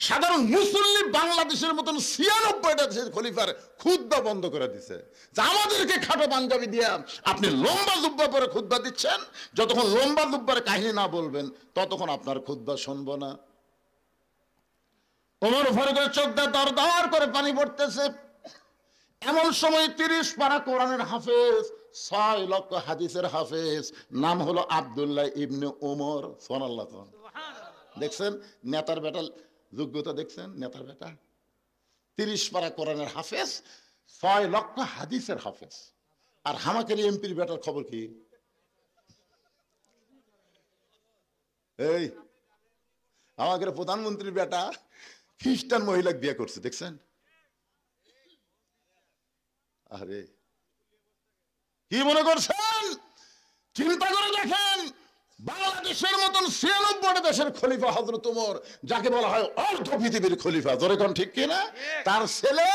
সাধারণ মুসল্লি বাংলাদেশের মতন ৯৬টা দেশের খলিফার খুতবা বন্ধ করে দিছে। আমাদেরকে খাটো পাঞ্জাবি দিয়া আপনি লম্বা জুব্বা পরে খুতবা দিচ্ছেন, যতক্ষণ লম্বা জুব্বার কাহিনী না বলবেন ততক্ষণ আপনার খুতবা শুনবো না। ওমর ফারুকের চোখ দিয়ে দর দর করে পানি পড়তেছে। এমন সময় ৩০ পারা কোরআনের হাফেজ, ৬ লক্ষ হাদিসের হাফেজ, নাম হলো আব্দুল্লাহ ইবনে ওমর। সুবহানাল্লাহ। দেখছেন নেতার বেটা যোগ্যতা, দেখছেন নেতার বেটা ৩০ পারা কোরআনের হাফেজ, ৬ লক্ষ হাদিসের হাফেজ। আর হামাকের এমপির বেটার খবর কি? এই আমাদের প্রধানমন্ত্রীর বেটা খ্রিস্টান মহিলা বিয়ে করছে, দেখছেন? আরে কি মনে করছেন? চিন্তা করে দেখেন, বাংলাদেশের মতন ৯৬টা দেশের খলিফা হযরত ওমর, যাকে বলা হয় অর্ধ পৃথিবীর খলিফা, জোরে কোন ঠিক কিনা? তার ছেলে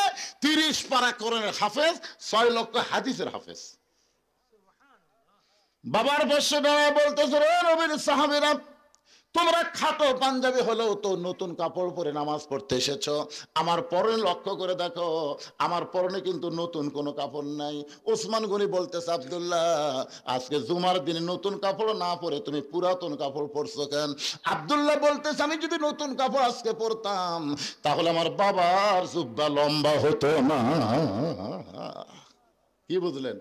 ৩০ পারা কোরআনের হাফেজ, ৬ লক্ষ হাদিসের হাফেজ। বাবার বসে দাঁড়ায় বলতেছে, রে নবীর সাহাবীরা, তোমরা খাটো পাঞ্জাবি হলেও তো নতুন কাপড় পরে নামাজ পড়তে এসেছো। আমার পরনে লক্ষ্য করে দেখো, আমার পরনে কিন্তু নতুন কোনো কাপড় নাই। ওসমান গনি বলতেছে, আব্দুল্লাহ, আজকে জুমার দিনে নতুন কাপড় না পরে তুমি পুরাতন কাপড় পরছো কেন? আব্দুল্লাহ বলতেছে, আমি যদি নতুন কাপড় আজকে পরতাম তাহলে আমার বাবার জুব্বা লম্বা হতো না। কি বুঝলেন?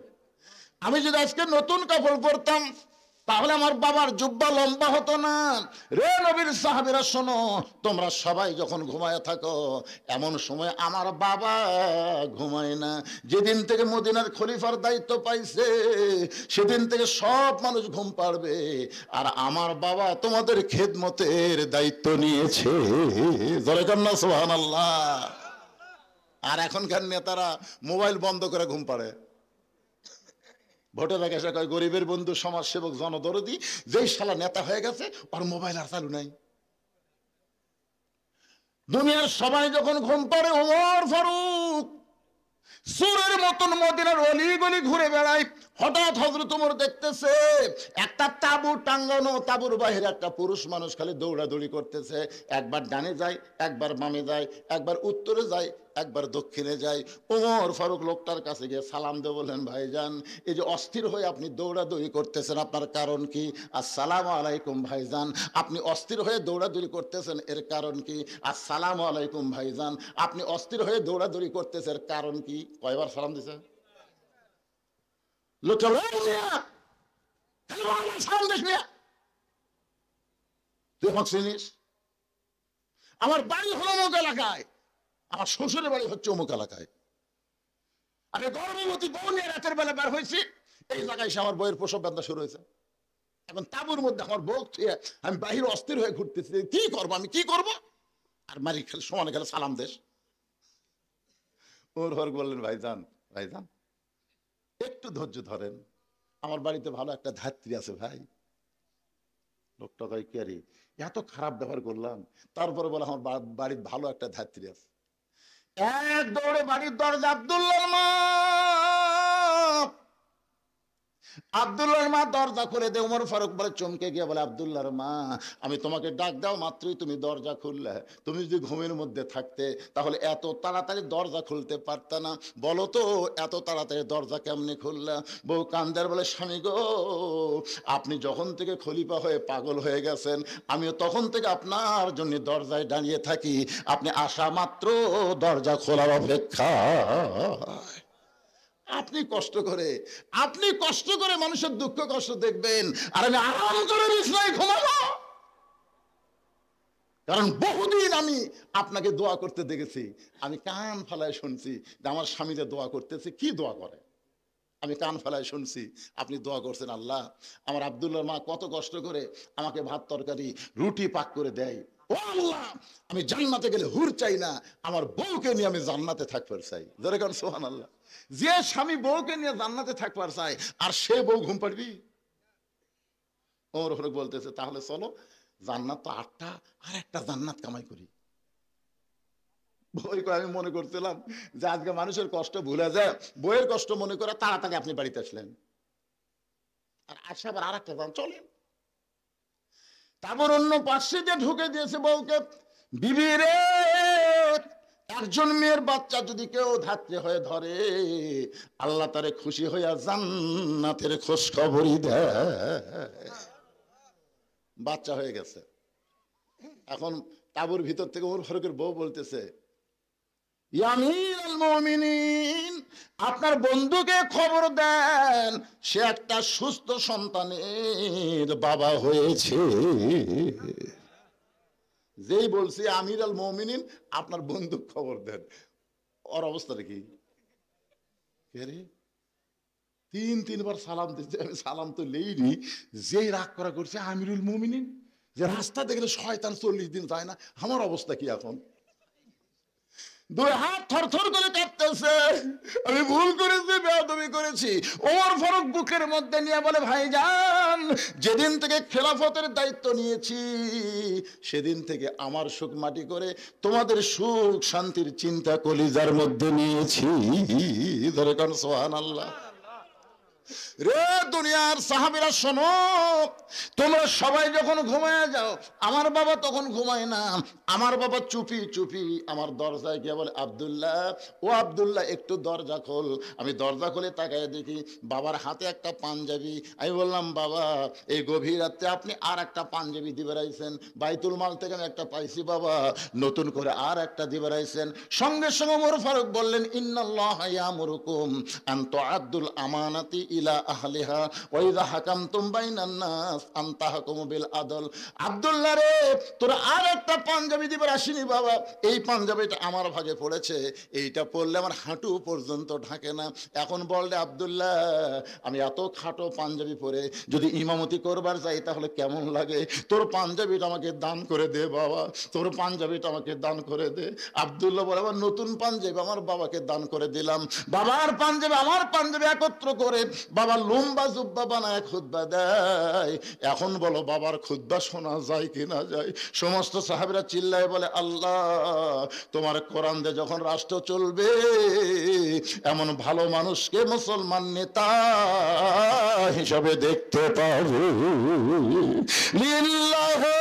আমি যদি আজকে নতুন কাপড় পরতাম তাহলে আমার বাবার জুব্বা লম্বা হতো না। রে নবীর সাহাবীরা শোনো, তোমরা সবাই যখন ঘুমায় থাকো, এমন সময় আমার বাবা ঘুমায় না। যেদিন থেকে মদিনার খলিফার দায়িত্ব পাইছে সেদিন থেকে সব মানুষ ঘুম পাড়বে, আর আমার বাবা তোমাদের খেদমতের দায়িত্ব নিয়েছে। জোরে কান্না সুবহানাল্লাহ। আর এখনকার নেতারা মোবাইল বন্ধ করে ঘুম পাড়ে। ভোটের আগে কয় গরিবের বন্ধু, সমাজসেবক, জনদরদি, যেই শালা নেতা হয়ে গেছে ওর মোবাইল আর চালু নাই। দুনিয়ার সবাই যখন ঘুম পাড়ে, ওমর ফারুক সুরের মতন মদিনার অলি গলি ঘুরে বেড়ায়। হঠাৎ হযরত ওমর দেখতেছে একটা তাঁবু টাঙ্গানো, তাঁবুর বাইরে একটা পুরুষ মানুষ খালি দৌড়াদৌড়ি করতেছে। একবার ডানে যায়, একবার বামে যায়, একবার উত্তরে যায়, একবার দক্ষিণে যায়। ওমর ফারুক লোকটার কাছে গিয়ে সালাম দিয়ে বললেন, ভাইজান, এই যে অস্থির হয়ে আপনি দৌড়াদৌড়ি করতেছেন, আপনার কারণ কি? আসসালামু আলাইকুম ভাইজান। আপনি অস্থির হয়ে দৌড়াদৌড়ি করতেছেন, এর কারণ কি? আসসালামু আলাইকুম ভাইজান। আপনি অস্থির হয়ে দৌড়াদৌড়ি করতেছেন, এর কারণ কি? কয়বার সালাম দিছে? লোকটা সালাম দিস মিয়া, তুই আমাকে চিনিস? আমার বাড়ি হলো অমুক এলাকায়, আমার শ্বশুরের বাড়ি হচ্ছে অমুক এলাকায়। আমি গর্ভবতী বউ নিয়ে রাতের বেলা বের হয়েছি, এই জায়গায় এসে আমার বউয়ের প্রসব ব্যথা শুরু হয়েছে। এখন তাঁবুর মধ্যে আমার বউ ছুঁয়ে আমি বাহির অস্থির হয়ে ঘুরতেছি, কি করবো, আমি কি করবো? আর মারি খেলে সমানে খেলে সালাম দেশ। ওর ঘর বললেন, ভাইজান, ভাইজান একটু ধৈর্য ধরেন, আমার বাড়িতে ভালো একটা ধাত্রী আছে ভাই। লোকটা ভাই কে রে, এত খারাপ ব্যবহার করলাম, তারপরে বলে আমার বাড়ির ভালো একটা ধাত্রী আছে। এক দৌড়ে বাড়ির দরজা, আব্দুল্লাহর মা, আব্দুল্লাহর মা দরজা খুলে দে। ওমর ফারুক বলে, চমকে গিয়ে বলে, আব্দুল্লাহর মা, আমি তোমাকে ডাক দাও মাত্রই তুমি দরজা খুললে। তুমি যদি ঘুমের মধ্যে থাকতে তাহলে এত তাড়াতাড়ি দরজা খুলতে পারতা না। বলো তো এত তাড়াতাড়ি দরজা কেমনি খুললা? বউ কান্দার বলে, স্বামী গো, আপনি যখন থেকে খলিফা হয়ে পাগল হয়ে গেছেন, আমিও তখন থেকে আপনার জন্য দরজায় দাঁড়িয়ে থাকি, আপনি আসা মাত্র দরজা খোলার অপেক্ষা। আপনি কষ্ট করে মানুষের দুঃখ কষ্ট দেখবেন, আর আমি আরাম করে বিছানায় ঘুমাবো। কারণ বহুদিন আমি আপনাকে দোয়া করতে দেখেছি, আমি কান ফালায় শুনছি যে আমার স্বামী যে দোয়া করতেছে, কি দোয়া করে, আমি কান ফালায় শুনছি আপনি দোয়া করছেন, আল্লাহ আমার আব্দুল্লাহর মা কত কষ্ট করে আমাকে ভাত তরকারি রুটি পাক করে দেয়। ও আল্লাহ, আমি জান্নাতে গেলে হুর চাই না, আমার বউকে নিয়ে আমি জান্নাতে থাকবার চাই। জোরে কারণ সুবহানাল্লাহ। যে স্বামী বউকে নিয়ে জান্নাতে থাকবার চাই, আর সে বউ ঘুম পাড়বি? ওমর ফারুক বলতেছে, তাহলে চলো, জান্নাত তো ৮টা, আর একটা জান্নাত কামাই করি। বই আমি মনে করছিলাম যে আজকে মানুষের কষ্ট ভুলে যায়, বইয়ের কষ্ট মনে করে তাড়াতাড়ি আপনি বাড়িতে আসলেন, আর আসে আবার আর একটা যান, চলেন। তারপর অন্য পাশে যে ঢুকে দিয়েছে বউকে, বিবি রে একজন মেয়ের বাচ্চা যদি কেউ ধাত্রী হয়ে ধরে, আল্লাহ তারে খুশি হইয়া জান্নাতের খোঁজ খবরই দেয়। বাচ্চা হয়ে গেছে, এখন তাঁবুর ভিতর থেকে ওমর ফারুকের বউ বলতেছে, ইয়া আমিরুল মুমিনিন, আপনার বন্ধুকে খবর দেন, সে একটা সুস্থ সন্তানের বাবা হয়েছে। যেই বলছি আমিরুল মুমিনিন, আপনার বন্ধু খবর দেন, ওর অবস্থাটা কি? তিনবার সালাম দিচ্ছে, আমি সালাম তো লেইনি, যেই রাগ করা করছে আমিরুল মুমিনিন, যে রাস্তা দেখলে শয়তান 40 দিন যায় না, আমার অবস্থা কি এখন? দুই হাত থরথর করে কাঁপতেছে, আমি ভুল করেছি, বেয়াদবি করেছি। ওমর ফারুক বুকের মধ্যে নিয়ে বলে, ভাইজান, যেদিন থেকে খেলাফতের দায়িত্ব নিয়েছি সেদিন থেকে আমার সুখ মাটি করে তোমাদের সুখ শান্তির চিন্তা কলিজার মধ্যে নিয়েছি। ধরে কোন সুবহানাল্লাহ। রে দুনিয়ার সাহাবীরা শোনো, তোমরা সবাই যখন ঘুমায় যাও, আমার বাবা তখন ঘুমায় না, আমার বাবা চুপি চুপি আমার দরজায় গিয়ে বলে, আব্দুল্লাহ, ও আব্দুল্লাহ, একটু দরজা খোল। আমি দরজা খুলে তাকায় দেখি বাবার হাতে একটা পাঞ্জাবি। আমি বললাম, বাবা, এই গভীর রাতে আপনি আর একটা পাঞ্জাবি দিবে রাইছেন? বাইতুল মাল থেকে আমি একটা পাইছি বাবা, নতুন করে আর একটা দিবে রাইছেন। সঙ্গে সঙ্গে ওমর ফারুক বললেন, ইন্নাল্লাহা ইয়ামুরুকুম আন তুআদ্দুল আমানাতি ইলা আহলিহা ওয়া ইযা হাকামতুম বাইনান নাস আন তাহকুমু বিল আদল। আব্দুল্লাহ রে, তোরা আর একটা পাঞ্জাবি দিবার আসিনি বাবা, এই পাঞ্জাবিটা আমার ভাগে পড়েছে, এইটা পরলে আমার হাঁটু পর্যন্ত ঢাকে না। এখন বললে, আব্দুল্লাহ, আমি এত খাটো পাঞ্জাবি পরে যদি ইমামতি করবার যাই তাহলে কেমন লাগে? তোর পাঞ্জাবিটা আমাকে দান করে দে বাবা, তোর পাঞ্জাবিটা আমাকে দান করে দে। আব্দুল্লাহ বলে, আমার নতুন পাঞ্জাবি আমার বাবাকে দান করে দিলাম। বাবার পাঞ্জাবি আমার পাঞ্জাবি একত্র করে বাবা লম্বা জুব্বা বানায় খুতবা দেয়। এখন বলো, বাবার খুতবা শোনা যায় কি না যায়? সমস্ত সাহাবীরা চিল্লায় বলে, আল্লাহ, তোমার কোরআন দিয়ে যখন রাষ্ট্র চলবে, এমন ভালো মানুষকে মুসলমান নেতা হিসাবে দেখতে পাবো। লিল্লাহি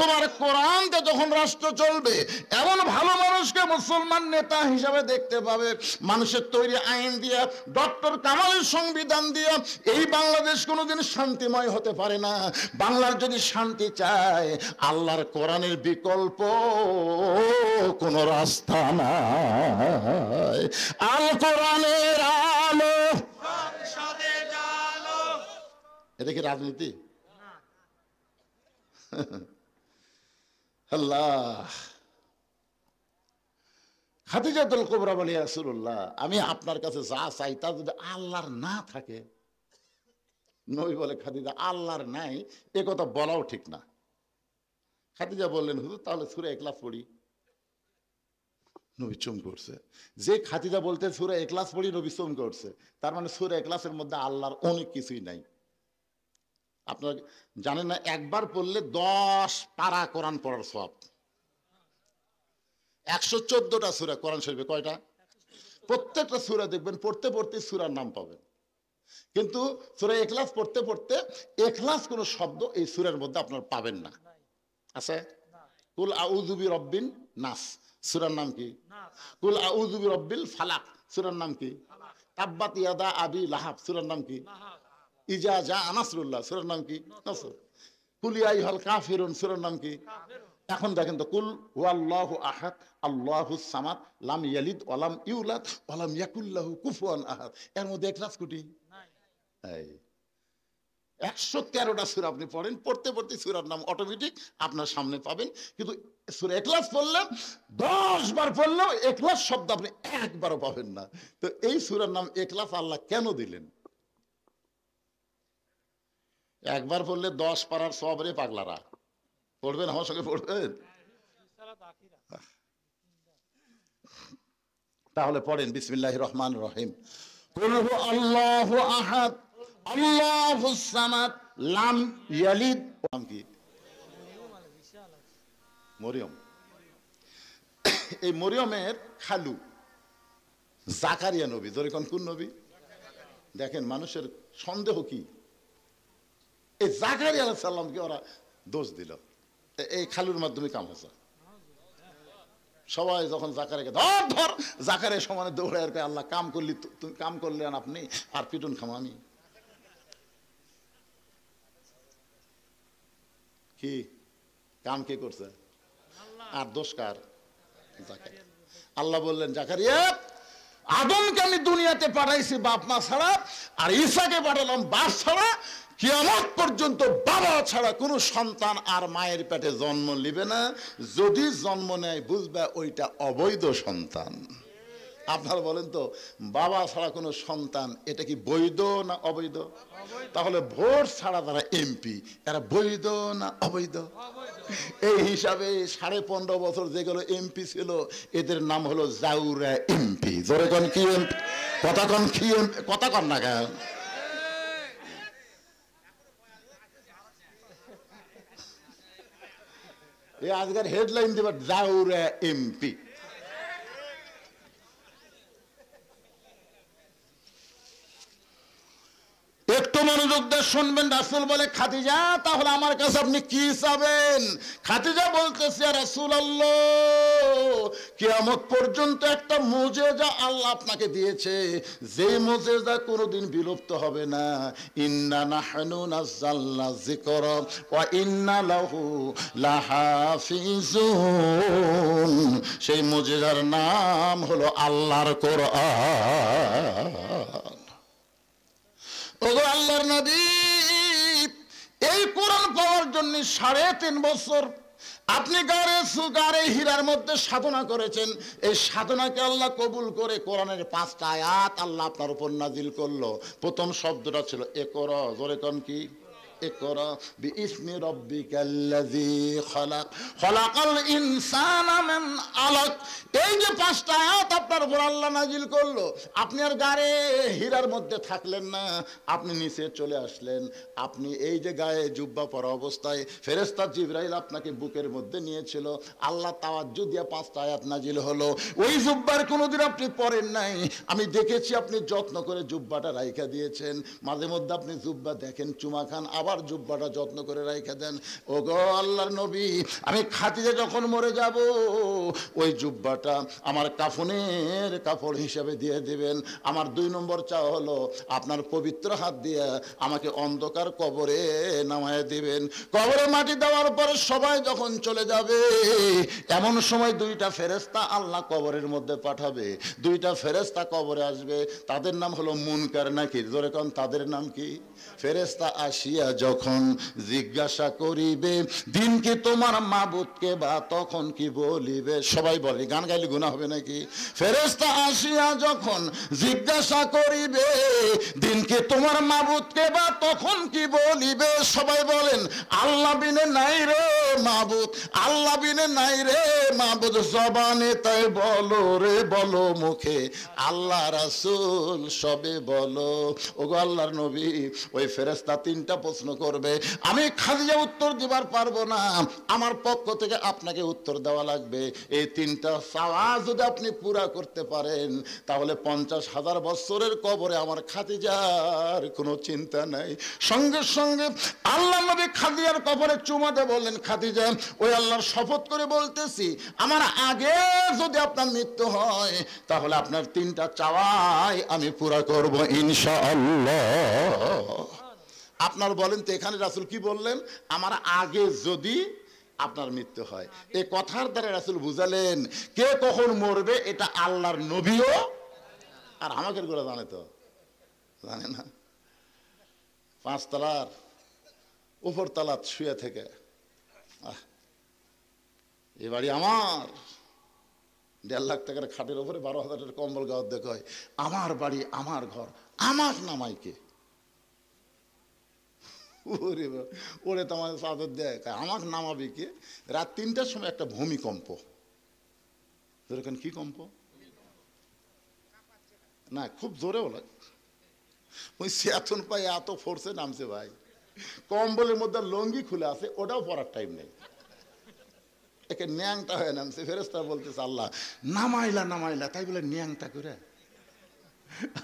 তোমার কোরআনতে যখন রাষ্ট্র চলবে, এমন ভালো মানুষকে মুসলমান নেতা হিসাবে দেখতে পাবে। মানুষের তৈরি আইন দিয়া, ডক্টর কামালের সংবিধান দিয়া এই বাংলাদেশ কোনোদিন শান্তিময় হতে পারে না। বাংলার যদি শান্তি চায়, আল্লাহর কোরআনের বিকল্প কোনো রাস্তা নাই। আল কোরআনের আলো, এটা কি রাজনীতি? আল্লাহ। খাদিজাতুল কুবরা বলে, ইয়া রাসূলুল্লাহ, আমি আপনার কাছে যা চাই তা যদি আল্লাহর না থাকে। নবী বলে, খাদিজা, আল্লাহর নাই এ কথা বলাও ঠিক না। খাদিজা বললেন, হুজুর, তাহলে সূরা ইখলাস পড়ি। নবী চুম করছে। যে খাদিজা বলতে সূরা ইখলাস পড়ি, নবী চুম করছে, তার মানে সূরা ইখলাসের মধ্যে আল্লাহর অনেক কিছুই নাই। আপনারা জানেন না, একবার পড়লে 10 পারা কোরআন পড়ার সওয়াব। 114টা সূরা কোরআন শরীফে, কয়টা? প্রত্যেকটা সূরা দেখবেন পড়তে পড়তে সূরার নাম পাবেন, কিন্তু সূরা ইখলাস পড়তে পড়তে ইখলাস কোন শব্দ এই সূরার মধ্যে আপনারা পাবেন না। আছে? কুল আউযু বিরাব্বিন নাস, সূরার নাম কি? কুল আউযু বিরাব্বিল ফালাক, সূরার নাম কি? তাব্বাত ইয়াদা আবি লাহাব, সূরার নাম কি? ইজা জা নাসরুল্লাহ, সূরার নাম কি? নাসর। কুল ইয়া আইয়ুহাল কাফিরুন, সূরার নাম কি? এখন দেখেন তো, কুল হুয়াল্লাহু আহাদ আল্লাহুস সামাদ লাম ইয়ালিদ ওয়া লাম ইউলাদ ওয়া লাম ইয়াকুল লাহু কুফুয়ান আহাদ, এর মধ্যে ইখলাস কোটি নাই। এই 113টা সূরা আপনি পড়েন, পড়তে পড়তে সূরার নাম অটোমেটিক আপনার সামনে পাবেন। কিন্তু সূরা ইখলাস পড়লে 10 বার পড়লেও ইখলাস শব্দ আপনি একবারও পাবেন না। তো এই সূরার নাম ইখলাস আল্লাহ কেন দিলেন? একবার পড়লে 10 পারার সওয়াব রে পাগলারা। পড়বেন আমার সঙ্গে, পড়বেন? তাহলে পড়েন, বিসমিল্লাহির রহমানির রহিম। কুল হু আল্লাহু আহাদ আল্লাহুস সামাদ লাম ইয়ালিদ। নাম কি? মরিয়ম। এই মরিয়মের খালু জাকারিয়া নবী। ধরে কোন নবী? দেখেন মানুষের সন্দেহ কি, এই জাকারিয়া আলাইহিস সালামকে ওরা দোষ দিল, এই খালুর মাধ্যমে কাম হয়েছে। সবাই যখন জাকারিয়াকে ধর ধর, জাকারিয়া সমানে দৌড়ে আর আল্লাহ কাম করলি, তুমি কাম করলেন আপনি, আর পিটুন খাম আমি। কি কাম কে করছে? আর দোষ কার? জাকারিয়া। আল্লাহ বললেন, জাকারিয়া আদমকে আমি দুনিয়াতে পাঠাইছি বাপ মা ছাড়া, আর ঈসাকে পাঠালাম বাপ ছাড়া। কিয়ামত পর্যন্ত বাবা ছাড়া কোনো সন্তান আর মায়ের পেটে জন্ম নিবে না। যদি জন্ম নেয় বুঝবে ওইটা অবৈধ সন্তান। আপনারা বলেন তো, বাবা ছাড়া কোনো সন্তান এটা কি বৈধ না অবৈধ? তাহলে ভোট ছাড়া তারা এমপি, এরা বৈধ না অবৈধ? এই হিসাবে 15.5 বছর যেগুলো এমপি ছিল এদের নাম হলো জাউরা এমপি। জোরে কোন কি এমপি? কথা কোন কি এমপি? কথা কন না কেন? এই আজকের হেডলাইন দেবার জাউরা এমপি। একটু মনোযোগ দিয়ে শুনবেন। রাসূল বলে, খাদিজা তাহলে আমার কাছে আপনি কি চাবেন? খাদিজা বলতেছে, রাসূলুল্লাহ কিয়ামত পর্যন্ত একটা মুজিজা আল্লাহ আপনাকে দিয়েছে, যে মুজিজা কোনোদিন বিলুপ্ত হবে না। ইন্না নাহনু নাযালনা যিকরা ওয়া ইন্না লাহু লাহাফিজুন। সেই মুজিজার নাম হলো আল্লাহর কোরআন। ওগো আল্লাহর নবী, এই কোরআন পাওয়ার জন্য 3.5 বছর আপনি গারে হীরার মধ্যে সাধনা করেছেন। এই সাধনাকে আল্লাহ কবুল করে কোরআনের 5টা আয়াত আল্লাহ আপনার উপর নাজিল করলো। প্রথম শব্দটা ছিল ইকরা। জোরে কোন কি? ইকরা বিইসমি রাব্বিকাল্লাযী খালাক খালাকাল ইনসানা মিন আলাক। এই যে 5টা আয়াত আপনার উপর আল্লাহ নাজিল করলো, আপনি আর গায়ে হীরার মধ্যে থাকলেন না, আপনি নিচে চলে আসলেন। আপনি এই যে গায়ে জুব্বা পরা অবস্থায় ফেরেশতা জিবরাইল আপনাকে বুকের মধ্যে নিয়েছিল। আল্লাহ তাওয়াজ্জু দিয়ে 5টা আয়াত নাজিল হলো। ওই জুব্বার কোনোদিন আপনি পরেন নাই, আমি দেখেছি আপনি যত্ন করে জুব্বাটা রাইখা দিয়েছেন। মাঝে মধ্যে আপনি জুব্বা দেখেন, চুমা খান, আবার জুব্বাটা যত্ন করে রাইখা দেন। ওগো আল্লাহর নবী, আমি খাদিজা যখন মরে যাব ওই জুব্বাটা আমার কাফনের কাপড় হিসাবে দিয়ে দেবেন। আমার 2 নম্বর চাওয়া হলো আপনার পবিত্র হাত দিয়ে আমাকে অন্ধকার কবরে নামায় দিবেন। কবরে মাটি দেওয়ার পরে সবাই যখন চলে যাবে, এমন সময় 2টা ফেরেশতা আল্লাহ কবরের মধ্যে পাঠাবে। 2টা ফেরেশতা কবরে আসবে, তাদের নাম হলো মুনকার নাকির। জোরে কোন, তাদের নাম কি? ফেরেশতা আসিয়া যখন জিজ্ঞাসা করিবে, দিন কি তোমার মাবুদকে, বা তখন কি বলিবে? সবাই বলে, গান গাইলে গুনাহ হবে নাকি? ফেরেশতা আসিয়া যখন জিজ্ঞাসা করিবে, দিন কি তোমার মাবুদকে, বা তখন কি বলিবে? সবাই বলেন, আল্লাহ বিনে নাই রে মাবুদ, আল্লাহ বিনে নাই রে মাবুদ। জবানে তাই বলো রে বলো, মুখে আল্লাহ রাসূল সবে বলো। ওগো আল্লাহর নবী, ওই ফেরেশতা 3টা প্রশ্ন করবে, আমি খাদিজা উত্তর দিবার পারবো না, আমার পক্ষ থেকে আপনাকে উত্তর দেওয়া লাগবে। এই 3টা চাওয়া যদি আপনি পুরা করতে পারেন, তাহলে 50,000 বছরের কবরে আমার খাদিজার কোনো চিন্তা নাই। সঙ্গে সঙ্গে আল্লাহ নবী খাদিজার কবরে চুমা দিয়ে বললেন, খাদিজা ওই আল্লাহর শপথ করে বলতেছি, আমার আগে যদি আপনার মৃত্যু হয় তাহলে আপনার 3টা চাওয়াই আমি পুরা করব ইনশাআল্লাহ। আপনার বলেন তো, এখানে রাসূল কি বললেন? আমার আগে যদি আপনার মৃত্যু হয়। এই কথার দ্বারা রাসূল বুঝালেন কে কখন মরবে এটা আল্লাহর নবীও আর আমাদের গোরা জানে তো, জানে না? 5 তলার উপর তলাত শুয়ে থেকে, এ বাড়ি আমার, 1.5 লাখ টাকার খাটের উপরে 12,000 টাকার কম্বল গাওয়ার দেখে হয়, আমার বাড়ি আমার ঘর, আমার নামাইকে ওরে তোমার চাদর দেয়, আমাকে নামাবি কে? রাত 3টার সময় একটা ভূমিকম্প। যেরকম কি কম্প না, খুব জোরে বলে, ওই চেতন পাই এত ফোর্সে নামছে ভাই, কম্বলের মধ্যে লঙ্গি খুলে আছে, ওটাও পরার টাইম নেই, একে ন্যাংটা হয়ে নামছে। ফেরেশতা বলতেছে, আল্লাহ নামাইলা নামাইলা, তাই বলে ন্যাংটা করে?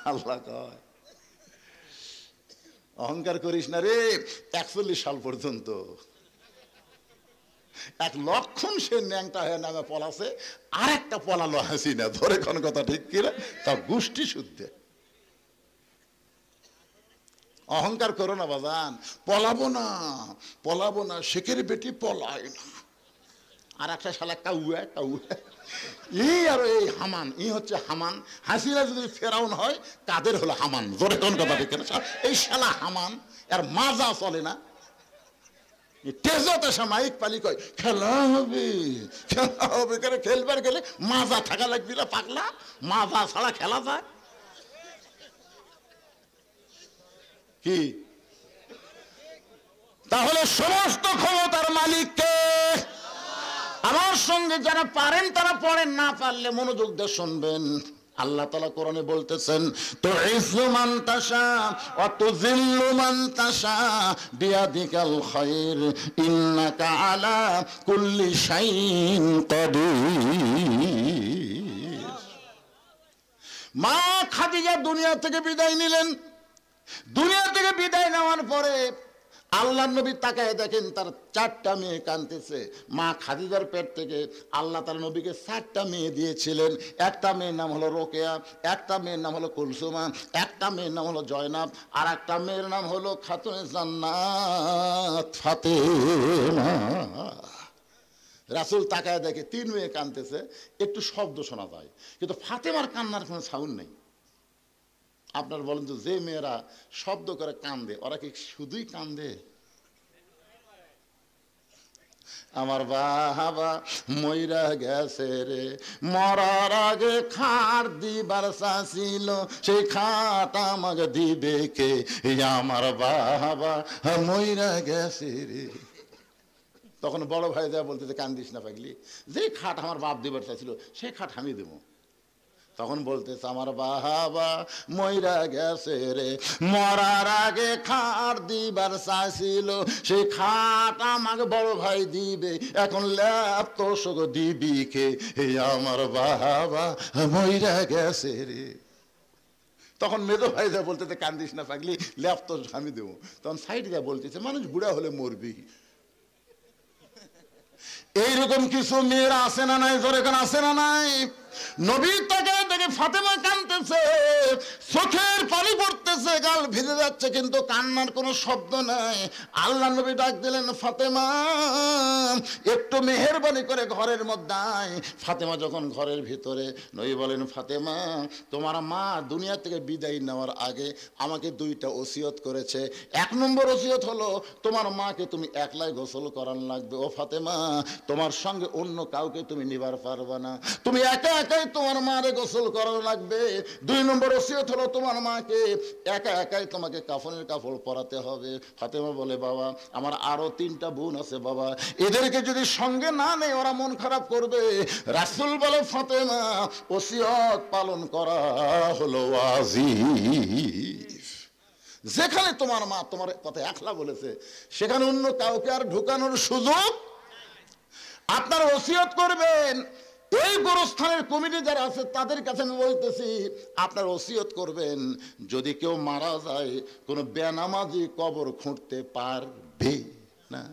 আল্লাহ কয়, অহংকার করিস না রে, 41 সাল পর্যন্ত এক লক্ষণ সে ন্যাংটা হয়ে নামে পলাছে, আর একটা পলালো হাসিনা, ধরে কোন কথা ঠিক কিনা, তা গোষ্ঠী শুদ্ধে। অহংকার করো না বাজান, পলাবো না পলাবো না, শেখের বেটি পলায় না। আর একটা শালা কাউয়া কাউয়া, এই আর এই হামান, ই হচ্ছে হামান। হাসিনা যদি ফেরাউন হয়, কাদের হলো হামান, জোরে কোন কথা ঠিক কিনা। এই শালা হামান, আর মাজা চলে না, তেজতে সে মাইক পালি কয় খেলা হবে খেলা হবে, করে খেলবার গেলে মাজা থাকা লাগবে না পাগলা, মাজা ছাড়া খেলা যায় কি? তাহলে সমস্ত ক্ষমতার মালিককে। আমার সঙ্গে যারা পারেন তারা পড়েন, না পারলে মনোযোগ দিয়ে শুনবেন। আল্লাহ তাআলা কোরআনে বলতেছেন, তুইজ্জু মান তাশা ওয়া তুযিল্লু মান তাশা বিয়াদিকাল খায়র ইন্নাকা আলা কুল্লি শাইইন কাদির। মা খাদিজা দুনিয়া থেকে বিদায় নিলেন। দুনিয়া থেকে বিদায় নেওয়ার পরে আল্লাহর নবী তাকায় দেখেন তার 4টা মেয়ে কাঁদতেছে। মা খাদিজার পেট থেকে আল্লাহ তার নবীকে 4টা মেয়ে দিয়েছিলেন। একটা মেয়ের নাম হলো রোকেয়া, একটা মেয়ের নাম হলো কুলসুমা, একটা মেয়ের নাম হলো জয়নাব, আর একটা মেয়ের নাম হলো খাতুনে জান্নাত ফাতেমা। রাসূল তাকায় দেখে 3 মেয়ে কাঁদতেছে, একটু শব্দ শোনা যায়, কিন্তু ফাতেমার কান্নার কোনো সাউন্ড নেই। আপনার বলেন তো, যে মেয়েরা শব্দ করে কান্দে, ওরা কি শুধুই কান্দে? আমার বাবা মইরা গেছে রে, মরার আগে খাট দিবার চাইছিল, সেই খাট আমাকে দিবে কে? আমার বাবা মইরা গেছে রে। তখন বড় ভাই দেয়া বলতেছে, কান্দিস না পাগলি, যে খাট আমার বাপ দিবার চাইছিল সেই খাট আমি দেবো। তখন বলতেছে, আমার বাবা মইরা গেছে রে, মরার আগে খাট দিবার চাইছিল, সেই খাট আমাকে বড় ভাই দিবে, এখন ল্যাপ তোষক দিবি কে? আমার বাবা মইরা গেছে রে। তখন মেজো ভাই যা বলতেছে, কান্দিস না পাগলি, ল্যাপ তোষ আমি দেবো। তখন সাইড যা বলতেছে, মানুষ বুড়া হলে মরবি। এইরকম কিছু মেয়েরা আছে না নাই? জোরে কেন আছে না নাই? নবী তাকে দেখে ফাতেমা কাঁদতেছে, চোখের পানি পড়তেছে, গাল ভিজে যাচ্ছে, কিন্তু কান্নার কোনো শব্দ নাই। আল্লাহ নবী ডাক দিলেন, ফাতেমা একটু মেহেরবানি করে ঘরের মধ্যে আয়। ফাতেমা যখন ঘরের ভিতরে, নবী বলেন, ফাতেমা তোমার মা দুনিয়া থেকে বিদায় নেওয়ার আগে আমাকে 2টা ওসিয়ত করেছে। 1 নম্বর ওসিয়ত হলো, তোমার মাকে তুমি একলাই গোসল করান লাগবে। ও ফাতেমা, তোমার সঙ্গে অন্য কাউকে তুমি নিবার পারবা না, তুমি একা একাই তোমার মারে গোসল করানো লাগবে। 2 নম্বর ওসিয়ত হলো, তোমার মাকে একা একাই তোমাকে কাফনের কাপড় পরাতে হবে। ফাতেমা বলে, বাবা আমার আরো 3টা বোন আছে বাবা, এদেরকে যদি সঙ্গে না নেই ওরা মন খারাপ করবে। রাসূল বলে, ফাতেমা ওসিয়ত পালন করা হলো ওয়াজিব। যেখানে তোমার মা তোমার কথা একলা বলেছে, সেখানে অন্য কাউকে আর ঢুকানোর সুযোগ। আপনারা ওসিয়ত করবেন। এই গোরস্থানের কমিটি যারা আছে তাদের কাছে আমি বলতেছি, আপনার ওসিয়ত করবেন, যদি কেউ মারা যায় কোনো বেনামাজি কবর খুঁড়তে পারবে না।